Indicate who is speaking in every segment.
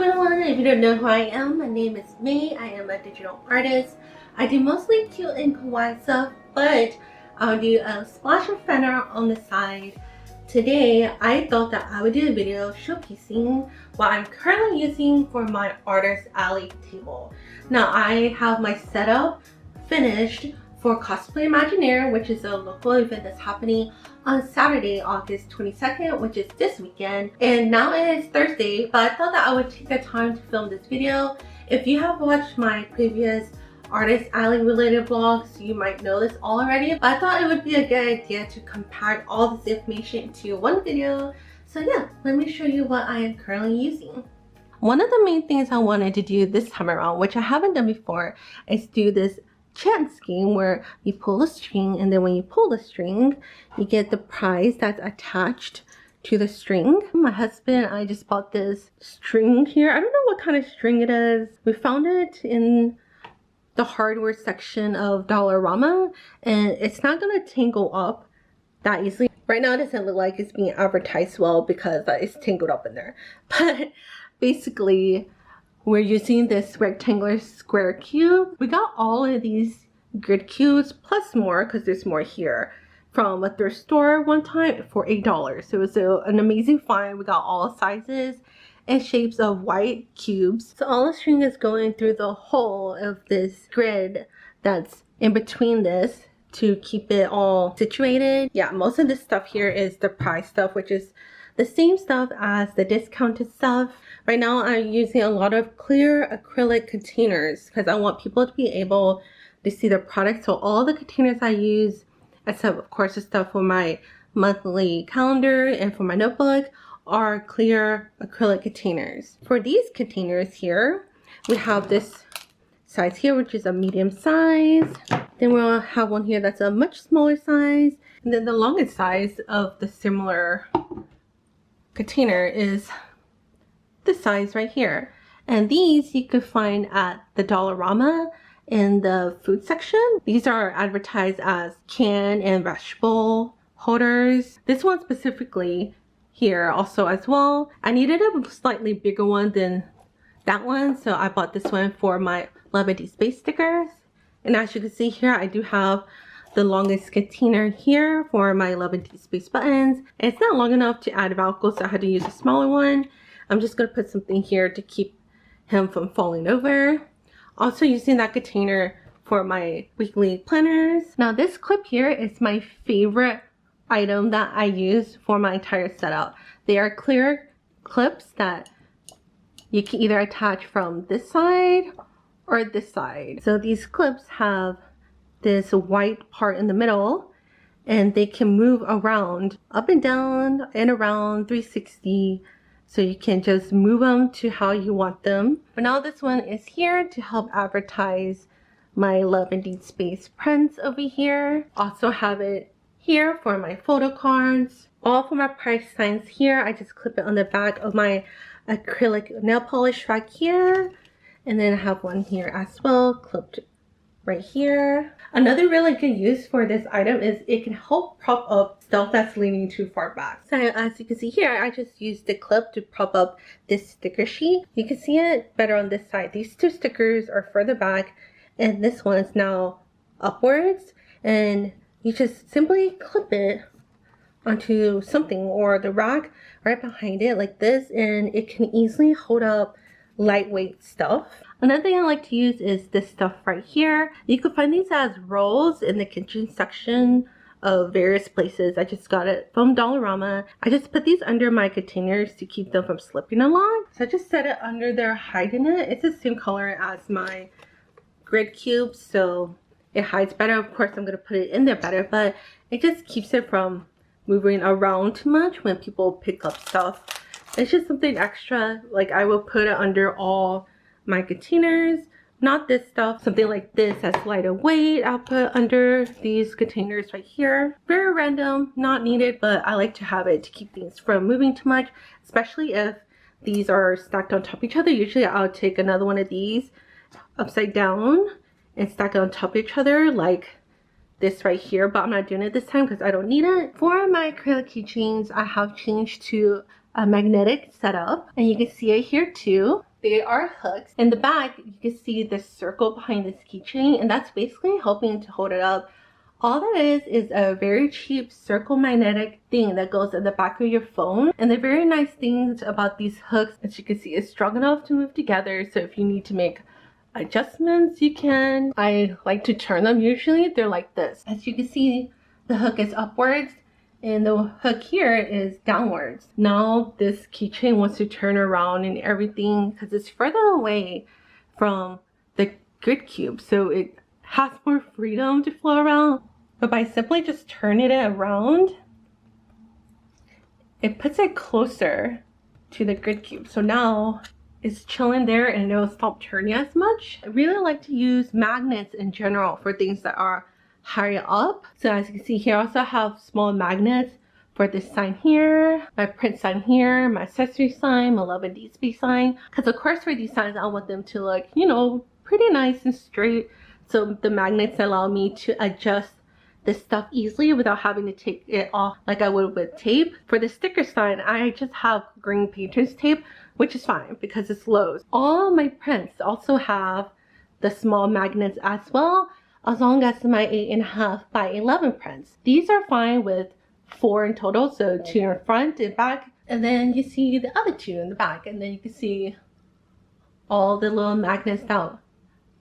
Speaker 1: everyone, if you don't know who I am, my name is May. I am a digital artist. I do mostly cute and kawaii stuff, but I'll do a splash of fan art on the side. Today, I thought that I would do a video showcasing what I'm currently using for my Artist Alley table. Now, I have my setup finished for Cosplay Imagineer, which is a local event that's happening on Saturday, August 22nd, which is this weekend. And now it is Thursday, but I thought that I would take the time to film this video. If you have watched my previous Artist Alley related vlogs, you might know this already, but I thought it would be a good idea to compact all this information into one video. So yeah, let me show you what I am currently using. One of the main things I wanted to do this time around, which I haven't done before, is do this chance game where you pull a string, and then when you pull the string, you get the prize that's attached to the string. My husband and I just bought this string here. I don't know what kind of string it is. We found it in the hardware section of Dollarama, and it's not gonna tangle up that easily. Right now it doesn't look like it's being advertised well because it's tangled up in there. But basically, we're using this rectangular square cube. We got all of these grid cubes plus more, because there's more here, from a thrift store one time for $8. So it was an amazing find. We got all sizes and shapes of white cubes. So all the string is going through the hole of this grid that's in between this to keep it all situated. Yeah, most of this stuff here is the prize stuff, which is the same stuff as the discounted stuff. Right now I'm using a lot of clear acrylic containers because I want people to be able to see the product. So all the containers I use, except of course the stuff for my monthly calendar and for my notebook, are clear acrylic containers. For these containers here, we have this size here, which is a medium size. Then we'll have one here that's a much smaller size. And then the longest size of the similar container is this size right here. And these you could find at the Dollarama in the food section. These are advertised as can and vegetable holders. This one specifically here also as well. I needed a slightly bigger one than that one, so I bought this one for my Love and Deep Space stickers. And as you can see here, I do have the longest container here for my Love and Deep Space buttons. And it's not long enough to add Velcro, so I had to use a smaller one. I'm just going to put something here to keep him from falling over. Also using that container for my weekly planners. Now this clip here is my favorite item that I use for my entire setup. They are clear clips that you can either attach from this side or this side. So these clips have this white part in the middle, and they can move around up and down and around 360, so you can just move them to how you want them. But now this one is here to help advertise my Love and Deep Space prints over here. Also have it here for my photo cards. All for my price signs here. I just clip it on the back of my acrylic nail polish rack here. And then I have one here as well, clipped right here. Another really good use for this item is it can help prop up stuff that's leaning too far back. So as you can see here, I just used the clip to prop up this sticker sheet. You can see it better on this side. These two stickers are further back, and this one is now upwards. And you just simply clip it onto something or the rack right behind it like this, and it can easily hold up lightweight stuff. Another thing I like to use is this stuff right here. You can find these as rolls in the kitchen section of various places. I just got it from Dollarama. I just put these under my containers to keep them from slipping along. So I just set it under there, hiding it. It's the same color as my grid cubes, so it hides better. Of course, I'm going to put it in there better, but it just keeps it from moving around too much when people pick up stuff. It's just something extra. Like, I will put it under all my containers, not this stuff. Something like this that's lighter weight, I'll put under these containers right here. Very random, not needed, but I like to have it to keep things from moving too much, especially if these are stacked on top of each other. Usually I'll take another one of these upside down and stack it on top of each other like this right here, but I'm not doing it this time because I don't need it. For my acrylic keychains, I have changed to a magnetic setup, and you can see it here too. They are hooks. In the back, you can see the circle behind this keychain, and that's basically helping to hold it up. All that is a very cheap circle magnetic thing that goes in the back of your phone. And the very nice things about these hooks, as you can see, is strong enough to move together. So if you need to make adjustments, you can. I like to turn them. Usually they're like this. As you can see, the hook is upwards and the hook here is downwards. Now this keychain wants to turn around and everything because it's further away from the grid cube, so it has more freedom to flow around. But by simply just turning it around, it puts it closer to the grid cube. So now it's chilling there and it'll stop turning as much. I really like to use magnets in general for things that are higher up. So as you can see here, I also have small magnets for this sign here, my print sign here, my accessory sign, my Love and DSP sign. Because of course for these signs, I want them to look, you know, pretty nice and straight. So the magnets allow me to adjust this stuff easily without having to take it off like I would with tape. For the sticker sign, I just have green painter's tape, which is fine because it's Lowe's. All my prints also have the small magnets as well, as long as my 8.5 by 11 prints. These are fine with 4 in total, so 2 in front and back, and then you see the other 2 in the back, and then you can see all the little magnets that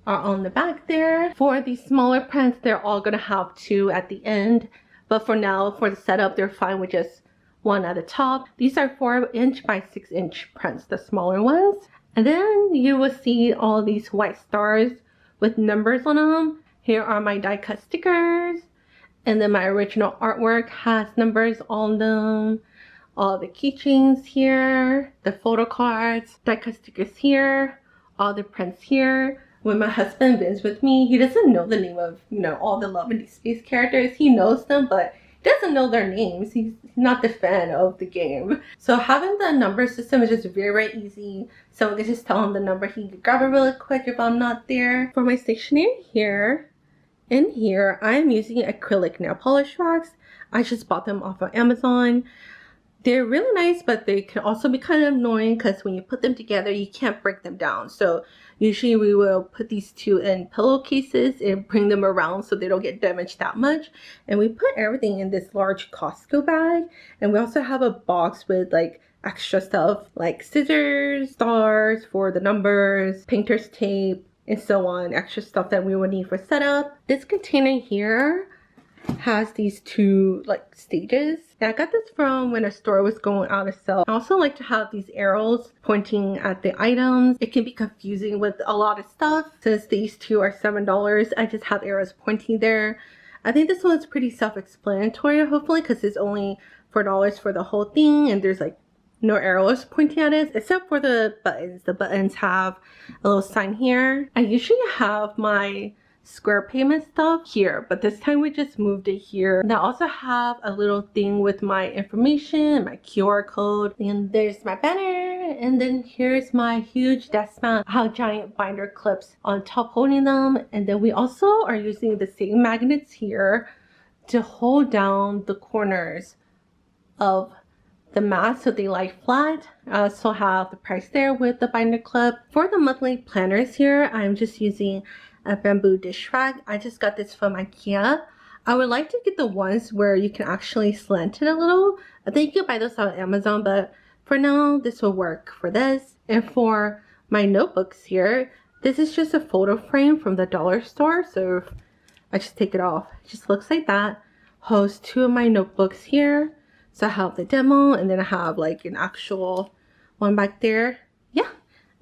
Speaker 1: are on the back there. For these smaller prints, they're all gonna have 2 at the end, but for now, for the setup, they're fine with just 1 at the top. These are 4" by 6" prints, the smaller ones. And then you will see all these white stars with numbers on them. Here are my die cut stickers, and then my original artwork has numbers on them. All the keychains here, the photo cards, die cut stickers here, all the prints here. When my husband is with me, he doesn't know the name of, you know, all the Love and DSP characters. He knows them, but he doesn't know their names. He's not the fan of the game. So having the number system is just very, very easy. So I can just tell him the number. He can grab it really quick if I'm not there. For my stationery here, in here, I'm using acrylic nail polish racks. I just bought them off of Amazon. They're really nice, but they can also be kind of annoying because when you put them together, you can't break them down. So usually we will put these 2 in pillowcases and bring them around so they don't get damaged that much. And we put everything in this large Costco bag. And we also have a box with like extra stuff like scissors, stars for the numbers, painter's tape, and so on. Extra stuff that we would need for setup. This container here has these 2 like stages, and I got this from when a store was going out of sale. I also like to have these arrows pointing at the items. It can be confusing with a lot of stuff. Since these 2 are $7, I just have arrows pointing there. I think this one's pretty self-explanatory, hopefully, because it's only $4 for the whole thing, and there's like no arrows pointing at it except for the buttons. The buttons have a little sign here. I usually have my square payment stuff here, but this time we just moved it here. And I also have a little thing with my information, my QR code, and there's my banner, and then here's my huge desk mat. I have giant binder clips on top holding them, and then we also are using the same magnets here to hold down the corners of the mat so they lie flat. I also have the price there with the binder clip. For the monthly planners here, I'm just using a bamboo dish rag. I just got this from IKEA. I would like to get the ones where you can actually slant it a little. I think you can buy those on Amazon, but for now, this will work for this. And for my notebooks here, this is just a photo frame from the dollar store. So if I just take it off, it just looks like that. Holds 2 of my notebooks here. So I have the demo, and then I have like an actual one back there. Yeah.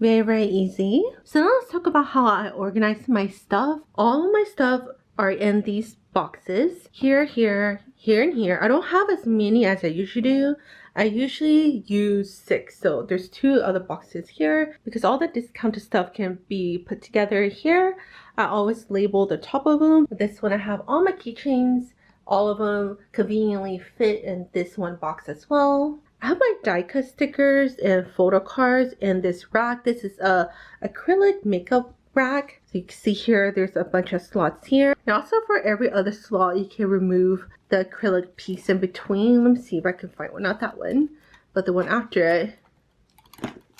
Speaker 1: Very, very easy. So now let's talk about how I organize my stuff. All of my stuff are in these boxes. Here, here, here, and here. I don't have as many as I usually do. I usually use 6. So there's 2 other boxes here because all the discounted stuff can be put together here. I always label the top of them. This one I have all my keychains. All of them conveniently fit in this one box as well. I have my die cut stickers and photo cards in this rack. This is a acrylic makeup rack. So you can see here, there's a bunch of slots here. And also for every other slot, you can remove the acrylic piece in between. Let me see if I can find one. Not that one, but the one after it,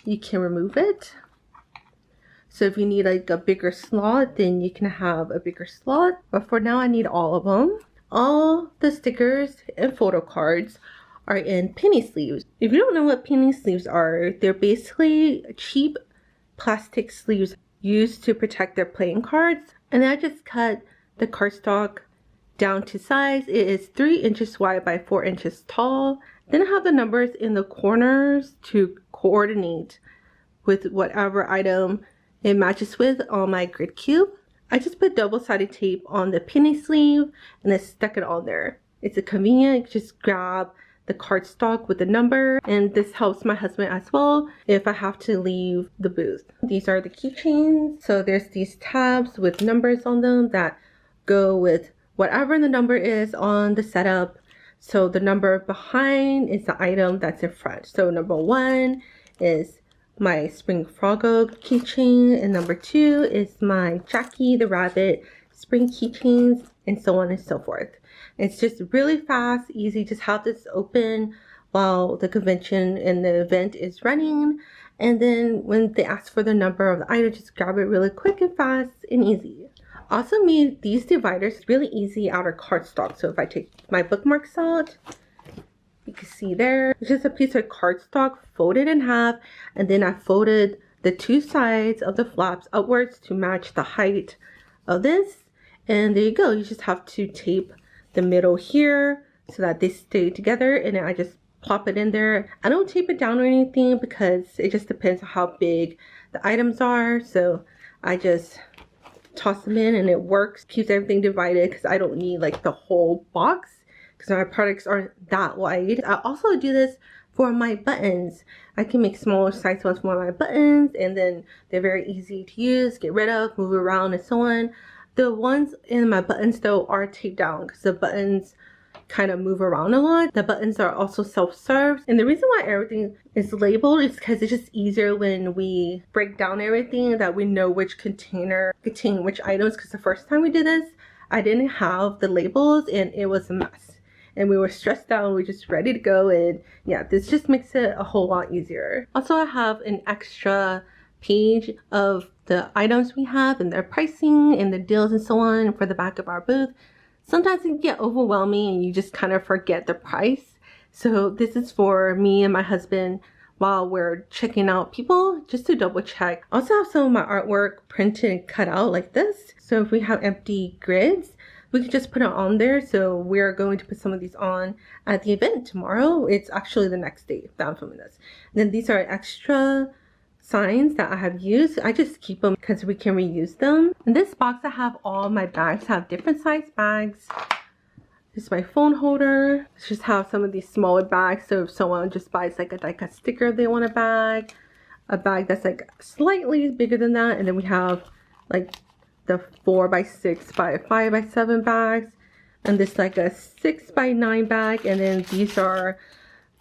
Speaker 1: you can remove it. So if you need like a bigger slot, then you can have a bigger slot. But for now, I need all of them. All the stickers and photo cards are in penny sleeves. If you don't know what penny sleeves are, they're basically cheap plastic sleeves used to protect their playing cards. And I just cut the cardstock down to size. It is 3 inches wide by 4 inches tall. Then I have the numbers in the corners to coordinate with whatever item it matches with on my grid cube. I just put double-sided tape on the penny sleeve and then stuck it on there. It's a convenient, just grab the cardstock with the number, and this helps my husband as well if I have to leave the booth. These are the keychains. So there's these tabs with numbers on them that go with whatever the number is on the setup. So the number behind is the item that's in front. So number 1 is my Spring Froggo keychain, and number 2 is my Jackie the Rabbit spring keychains, and so on and so forth. It's just really fast, easy. Just have this open while the convention and the event is running, and then when they ask for the number of the item, just grab it really quick and fast and easy. Also made these dividers really easy out of cardstock. So if I take my bookmarks out, you can see there, it's just a piece of cardstock folded in half, and then I folded the 2 sides of the flaps upwards to match the height of this. And there you go. You just have to tape the middle here so that they stay together, and then I just plop it in there. I don't tape it down or anything because it just depends on how big the items are. So I just toss them in and it works, keeps everything divided because I don't need like the whole box because my products aren't that wide. I also do this for my buttons. I can make smaller size ones for my buttons, and then they're very easy to use, get rid of, move around, and so on. The ones in my buttons though are taped down because the buttons kind of move around a lot. The buttons are also self-served, and the reason why everything is labeled is because it's just easier when we break down everything that we know which container contain which items, because the first time we did this I didn't have the labels and it was a mess and we were stressed out. We were just ready to go, and yeah, this just makes it a whole lot easier. Also, I have an extra page of the items we have and their pricing and the deals and so on for the back of our booth. Sometimes it can get overwhelming and you just kind of forget the price. So this is for me and my husband while we're checking out people, just to double check. I also have some of my artwork printed and cut out like this. So if we have empty grids, we can just put it on there. So we're going to put some of these on at the event tomorrow. It's actually the next day that I'm filming this. And then these are extra signs that I have used. I just keep them because we can reuse them. In this box I have all my bags. I have different size bags. This is my phone holder. Let's just have some of these smaller bags, so if someone just buys like a sticker they want a bag that's like slightly bigger than that. And then we have like the 4x6 by 5x7 bags, and this like a 6x9 bag, and then these are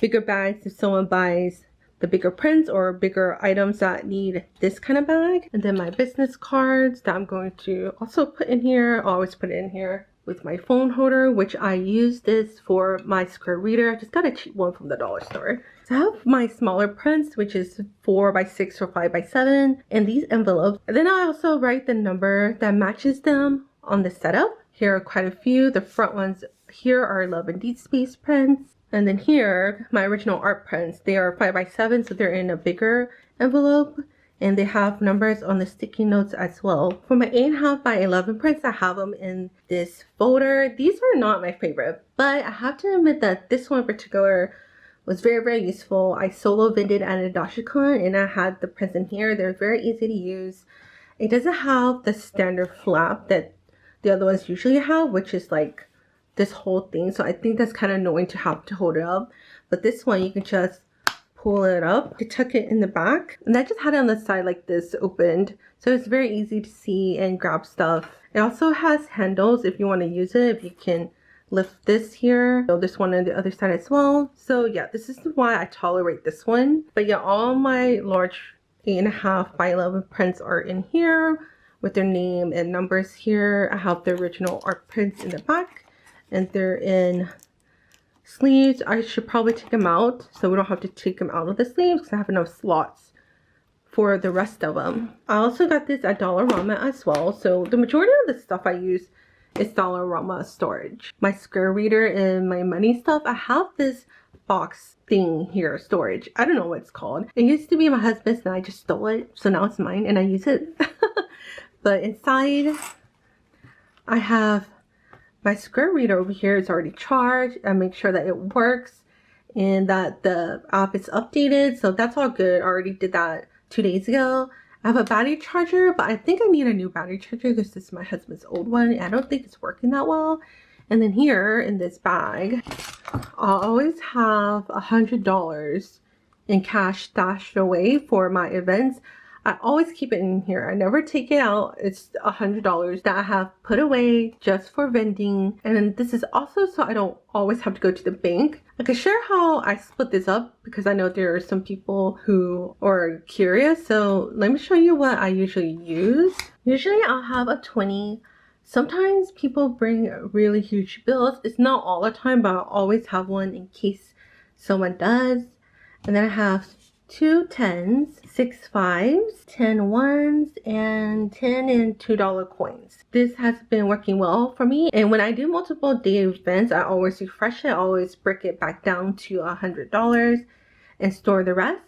Speaker 1: bigger bags if someone buys the bigger prints or bigger items that need this kind of bag. And then my business cards that I'm going to also put in here. I always put it in here with my phone holder, which I use this for my square reader. I just got a cheap one from the dollar store. So I have my smaller prints, which is 4x6 or 5x7, and these envelopes. And then I also write the number that matches them on the setup. Here are quite a few. The front ones here are Love and Deed Space prints. And then here, my original art prints, they are 5x7, so they're in a bigger envelope. And they have numbers on the sticky notes as well. For my 8.5 by 11 prints, I have them in this folder. These are not my favorite, but I have to admit that this one in particular was very, very useful. I solo vended at a DashiCon and I had the prints in here. They're very easy to use. It doesn't have the standard flap that the other ones usually have, which is like this whole thing. So I think that's kind of annoying to have to hold it up. But this one, you can just pull it up to tuck it in the back, and I just had it on the side like this opened, so it's very easy to see and grab stuff. It also has handles if you want to use it. If you can lift this here, so this one on the other side as well. So yeah, this is why I tolerate this one. But yeah, all my large 8.5 by 11 prints are in here with their name and numbers here. I have the original art prints in the back, and they're in sleeves. I should probably take them out so we don't have to take them out of the sleeves because I have enough slots for the rest of them. I also got this at Dollarama as well. So the majority of the stuff I use is Dollarama storage. My square reader and my money stuff, I have this box thing here, storage. I don't know what it's called. It used to be my husband's and I just stole it. So now it's mine and I use it. But inside, I have my square reader over here. It's already charged. I make sure that it works and that the app is updated. So that's all good. I already did that 2 days ago. I have a battery charger, but I think I need a new battery charger because this is my husband's old one. I don't think it's working that well. And then here in this bag, I'll always have $100 in cash stashed away for my events. I always keep it in here. I never take it out. It's $100 that I have put away just for vending. And then this is also so I don't always have to go to the bank. I can share how I split this up because I know there are some people who are curious. So let me show you what I usually use. Usually I'll have a 20. Sometimes people bring really huge bills. It's not all the time, but I'll always have one in case someone does. And then I have 2 10s, 6 5s, 10 1s, and 10 and $2 coins. This has been working well for me. And when I do multiple day events, I always refresh it. I always break it back down to $100 and store the rest.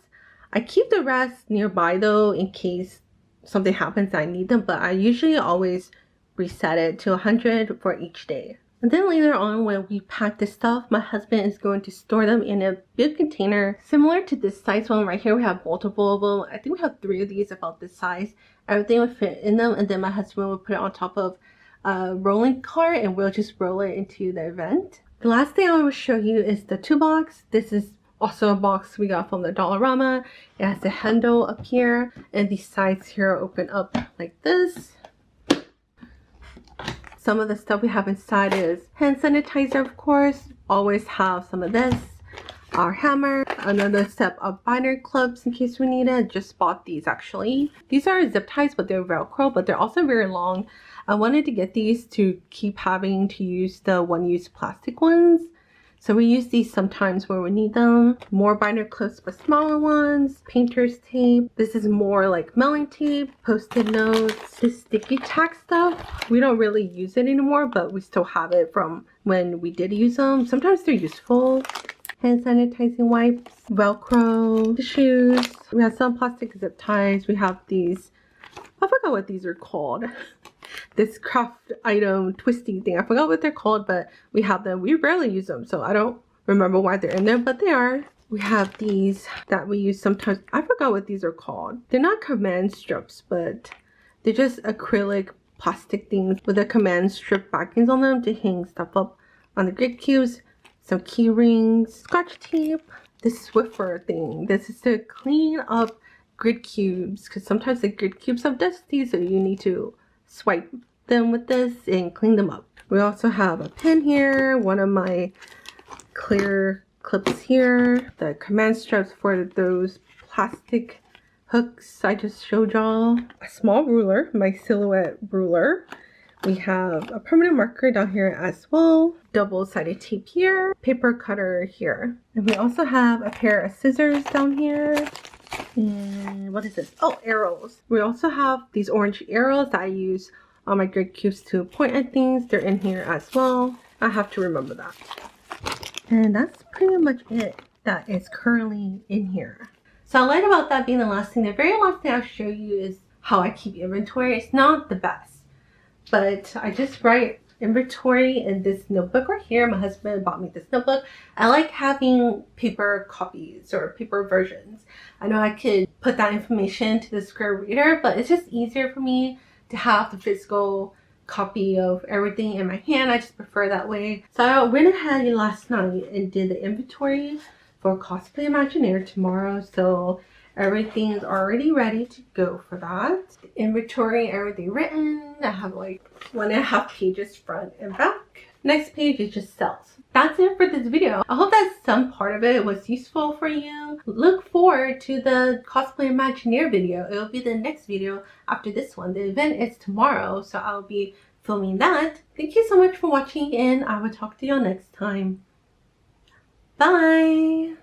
Speaker 1: I keep the rest nearby though in case something happens I need them, but I usually always reset it to 100 for each day. And then later on when we pack this stuff, my husband is going to store them in a big container similar to this size one right here. We have multiple of them. I think we have 3 of these about this size. Everything would fit in them, and then my husband would put it on top of a rolling cart and we'll just roll it into the event. The last thing I will show you is the Toolbox. This is also a box we got from the Dollarama. It has a handle up here and these sides here open up like this. Some of the stuff we have inside is hand sanitizer, of course. Always have some of this. Our hammer, another set of binder clips in case we need it. Just bought these actually. These are zip ties, but they're Velcro, but they're also very long. I wanted to get these to keep having to use the one-use plastic ones. So we use these sometimes where we need them. More binder clips but smaller ones. Painter's tape. This is more like mailing tape. Post-it notes. This sticky tack stuff. We don't really use it anymore, but we still have it from when we did use them. Sometimes they're useful. Hand sanitizing wipes. Velcro. Tissues. We have some plastic zip ties. We have these. I forgot what these are called. This craft item twisty thing. I forgot what they're called, but we have them. We rarely use them, so I don't remember why they're in there, but they are. We have these that we use sometimes. I forgot what these are called. They're not command strips, but they're just acrylic plastic things with a command strip backings on them to hang stuff up on the grid cubes. Some key rings, scotch tape, this Swiffer thing. This is to clean up grid cubes because sometimes the grid cubes have dusty, so you need to swipe them with this and clean them up. We also have a pen here, one of my clear clips here, the command straps for those plastic hooks I just showed y'all, a small ruler, my silhouette ruler. We have a permanent marker down here as well, double-sided tape here, paper cutter here. And we also have a pair of scissors down here. And what is this? Oh, arrows. We also have these orange arrows that I use on my grid cubes to point at things. They're in here as well. I have to remember that. And that's pretty much it that is currently in here. So I lied about that being the last thing. The very last thing I'll show you is how I keep inventory. It's not the best, but I just write inventory in this notebook right here. My husband bought me this notebook. I like having paper copies or paper versions. I know I could put that information to the square reader, but it's just easier for me to have the physical copy of everything in my hand. I just prefer that way. So I went ahead last night and did the inventory for Cosplay Imagineer tomorrow. So everything's already ready to go for that. Inventory, everything written. I have like 1.5 pages front and back. Next page is just sales. That's it for this video. I hope that some part of it was useful for you. Look forward to the Cosplay Imagineer video. It will be the next video after this one. The event is tomorrow, so I'll be filming that. Thank you so much for watching, and I will talk to you all next time. Bye!